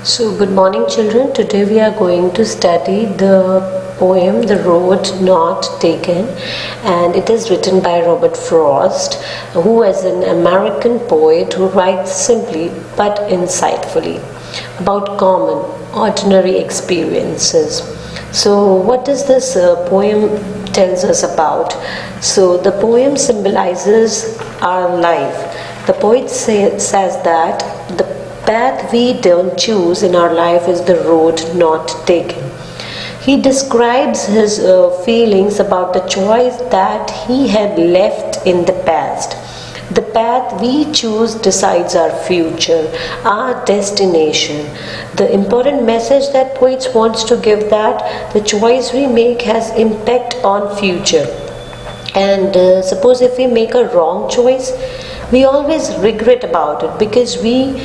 So, good morning, children. Today we are going to study the poem The Road Not Taken, and it is written by Robert Frost, who is an American poet who writes simply but insightfully about common, ordinary experiences. So, what does this poem tells us about? So, the poem symbolizes our life. The poet says that the path we don't choose in our life is the road not taken. He describes his feelings about the choice that he had left in the past. The path we choose decides our future, our destination. The important message that poets wants to give that the choice we make has impact on future. And suppose if we make a wrong choice, we always regret about it because we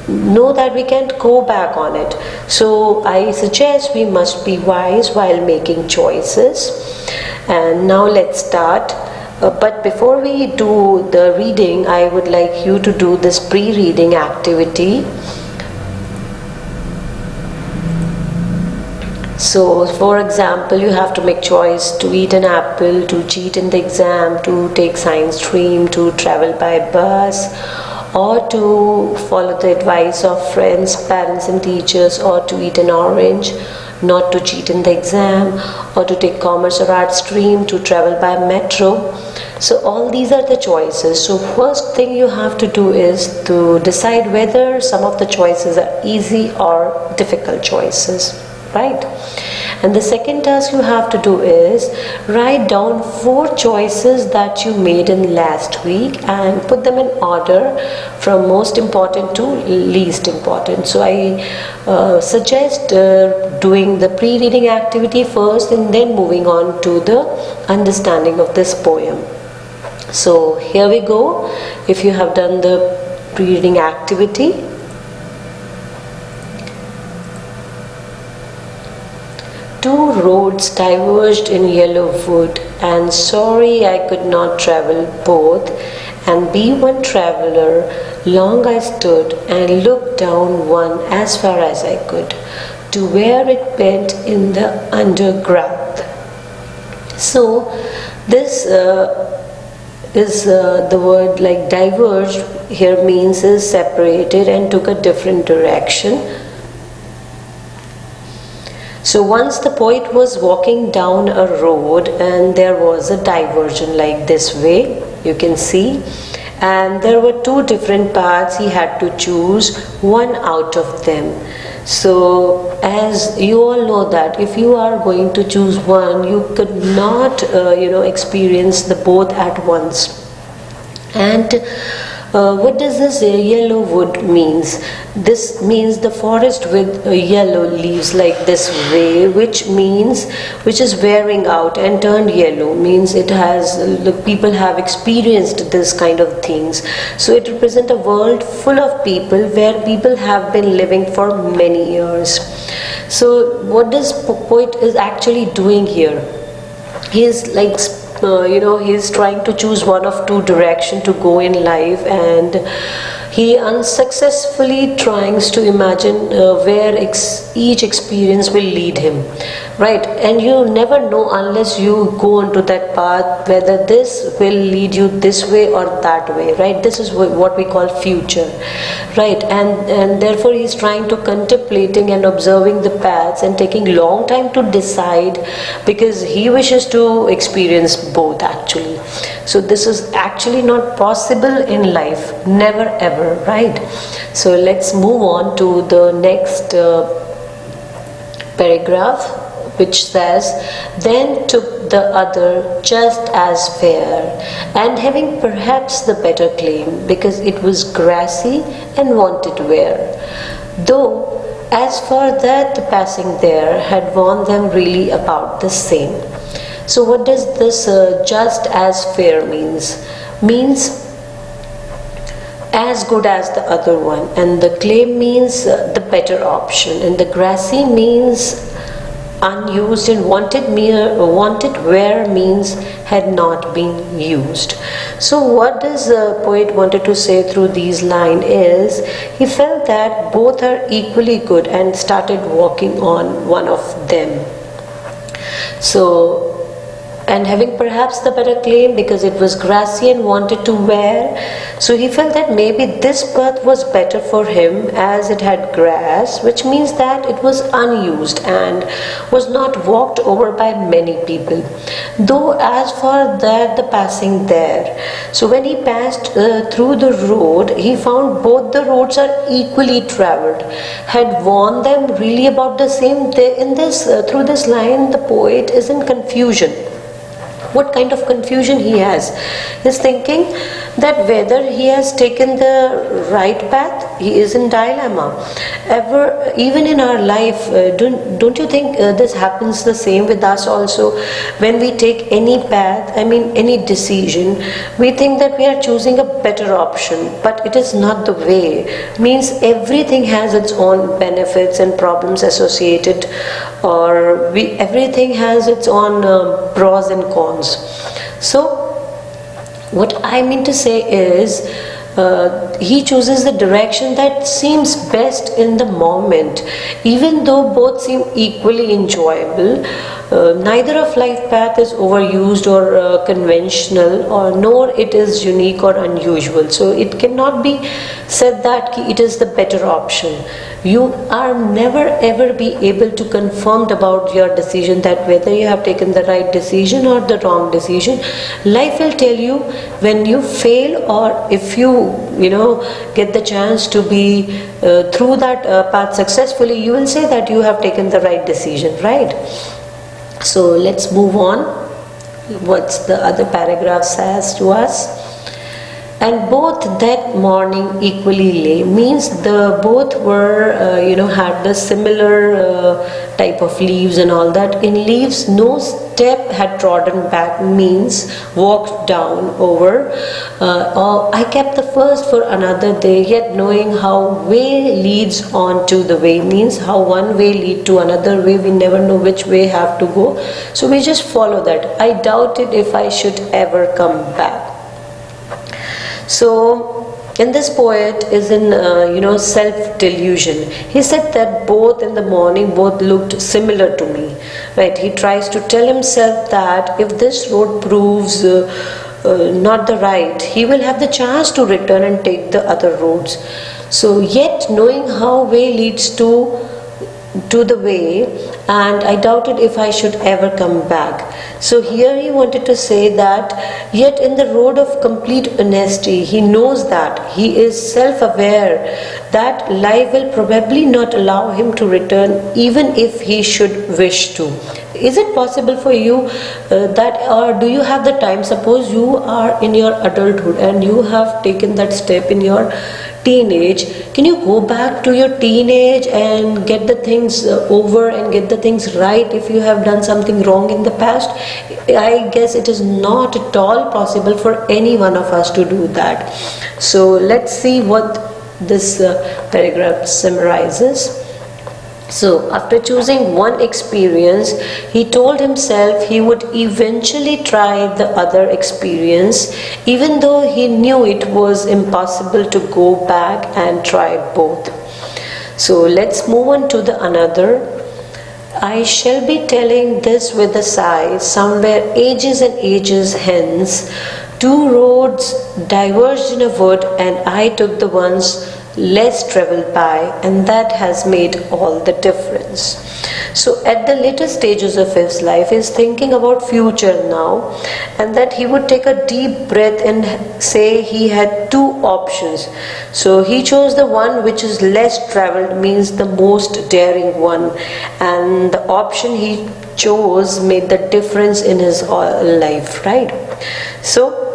know that we can't go back on it. So I suggest we must be wise while making choices. And now let's start. But before we do the reading, I would like you to do this pre-reading activity. So, for example, you have to make choice to eat an apple, to cheat in the exam, to take science stream, to travel by bus, or to follow the advice of friends, parents and teachers, or to eat an orange, not to cheat in the exam, or to take commerce or art stream, to travel by metro. So all these are the choices. So first thing you have to do is to decide whether some of the choices are easy or difficult choices, right? And the second task you have to do is write down 4 choices that you made in last week and put them in order from most important to least important. So I suggest doing the pre-reading activity first and then moving on to the understanding of this poem. So here we go. If you have done the pre-reading activity, two roads diverged in yellow wood, and sorry I could not travel both, and be one traveller. Long I stood and looked down one as far as I could, to where it bent in the undergrowth. So this is the word like diverged here means is separated and took a different direction. So once the poet was walking down a road and there was a diversion like this way, you can see, and there were 2 different paths. He had to choose one out of them. So as you all know that if you are going to choose one, you could not experience the both at once. And what does this yellow wood means? This means the forest with yellow leaves like this way, which is wearing out and turned yellow, means it has, people have experienced this kind of things. So it represents a world full of people where people have been living for many years. So what this poet is actually doing here? He is like he's trying to choose one of 2 directions to go in life, and he unsuccessfully tries to imagine where each experience will lead him, right? And you never know unless you go onto that path whether this will lead you this way or that way, right? This is what we call future, right? And therefore he's trying to contemplating and observing the paths and taking long time to decide, because he wishes to experience both actually. So this is actually not possible in life, never ever, right? So let's move on to the next paragraph, which says, then took the other just as fair, and having perhaps the better claim, because it was grassy and wanted wear, though as for that the passing there had warned them really about the same. So what does this just as fair means? Means as good as the other one, and the claim means the better option, and the grassy means unused, and wanted where means had not been used. So what does the poet wanted to say through these lines is he felt that both are equally good and started working on one of them. So, and having perhaps the better claim because it was grassy and wanted to wear, so he felt that maybe this path was better for him as it had grass, which means that it was unused and was not walked over by many people, though as for that the passing there. So when he passed through the road, he found both the roads are equally traveled, had worn them really about the same. In this through this line, the poet is in confusion. What kind of confusion he has? He's thinking that whether he has taken the right path, he is in dilemma. Even in our life, don't you think this happens the same with us also? When we take any path, any decision, we think that we are choosing a better option, but it is not the way. Means everything has its own benefits and problems associated, or everything has its own pros and cons. So what I mean to say is he chooses the direction that seems best in the moment, even though both seem equally enjoyable. Neither of life path is overused or conventional, or nor it is unique or unusual. So it cannot be said that it is the better option. You are never ever be able to confirm about your decision that whether you have taken the right decision or the wrong decision. Life will tell you when you fail, or if you get the chance to be through that path successfully, you will say that you have taken the right decision, right? So let's move on. What's the other paragraph says to us? And both that morning equally lay, means the both were had the similar type of leaves and all that. In leaves no step had trodden back, means walked down over. Or I kept the first for another day, yet knowing how way leads on to the way, means how one way lead to another way, we never know which way have to go, so we just follow that. I doubted if I should ever come back. So in this poet is in self-delusion. He said that both in the morning both looked similar to me, right? He tries to tell himself that if this road proves not the right, he will have the chance to return and take the other roads. So yet knowing how way leads to the way, and I doubted if I should ever come back. So here he wanted to say that yet in the road of complete honesty, he knows that he is self-aware that life will probably not allow him to return even if he should wish to. Is it possible for you or do you have the time? Suppose you are in your adulthood and you have taken that step in your teenage. Can you go back to your teenage and get the things over and get the things right if you have done something wrong in the past? I guess it is not at all possible for any one of us to do that. So let's see what this paragraph summarizes. So after choosing one experience, he told himself he would eventually try the other experience, even though he knew it was impossible to go back and try both. So let's move on to the another. I shall be telling this with a sigh, somewhere ages and ages hence, two roads diverged in a wood, and I took the ones less traveled by, and that has made all the difference. So at the later stages of his life, he is thinking about future now, and that he would take a deep breath and say he had two options. So he chose the one which is less traveled, means the most daring one, and the option he chose made the difference in his life, right? So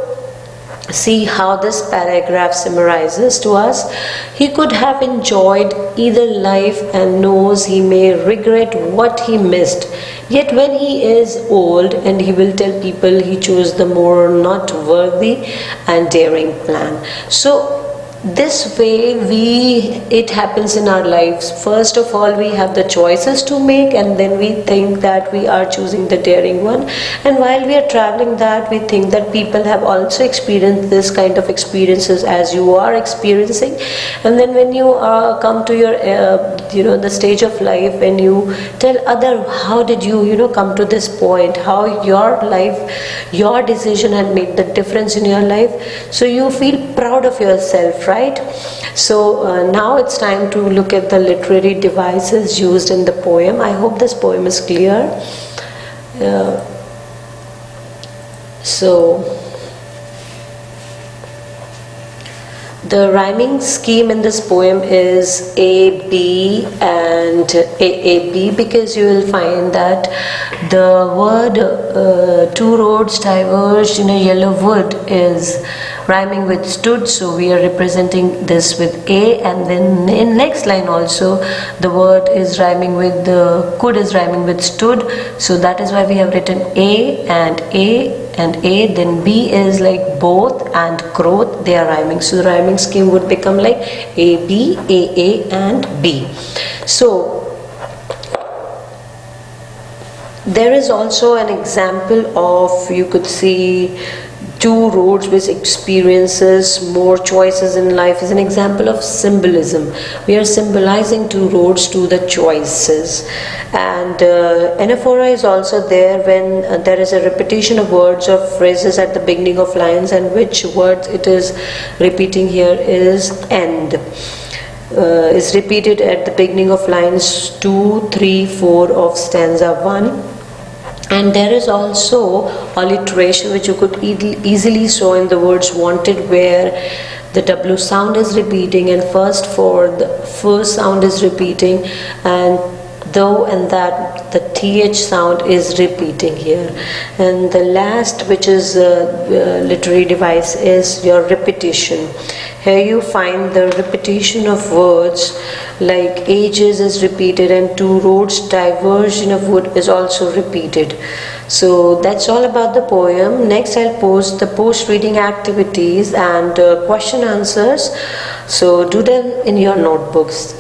see how this paragraph summarizes to us. He could have enjoyed either life and knows he may regret what he missed. Yet when he is old, and he will tell people he chose the more not worthy and daring plan. So this way it happens in our lives. First of all, we have the choices to make, and then we think that we are choosing the daring one, and while we are traveling that, we think that people have also experienced this kind of experiences as you are experiencing. And then when you come to your the stage of life, when you tell other how did you come to this point, how your life, your decision had made the difference in your life, so you feel proud of yourself, right? So now it's time to look at the literary devices used in the poem. I hope this poem is clear. So the rhyming scheme in this poem is A, B and A, B, because you will find that the word two roads diverged in a yellow wood is rhyming with stood, so we are representing this with A. And then in next line also the word is rhyming with the could is rhyming with stood, so that is why we have written A and A and A. Then B is like both and growth, they are rhyming, so the rhyming scheme would become like A, B, A and B. So there is also an example of, you could see, two roads which experiences more choices in life is an example of symbolism. We are symbolizing two roads to the choices. And anaphora is also there when there is a repetition of words or phrases at the beginning of lines, and which words it is repeating here is end. Is repeated at the beginning of lines 2, 3, 4 of stanza 1. And there is also alliteration, which you could easily show in the words wanted, where the W sound is repeating and the first sound is repeating, and though and that the TH sound is repeating here. And the last, which is literary device, is your repetition. Here you find the repetition of words like ages is repeated, and two roads diverged in a wood is also repeated. So that's all about the poem. Next I'll post the post-reading activities and question answers, so do them in your notebooks.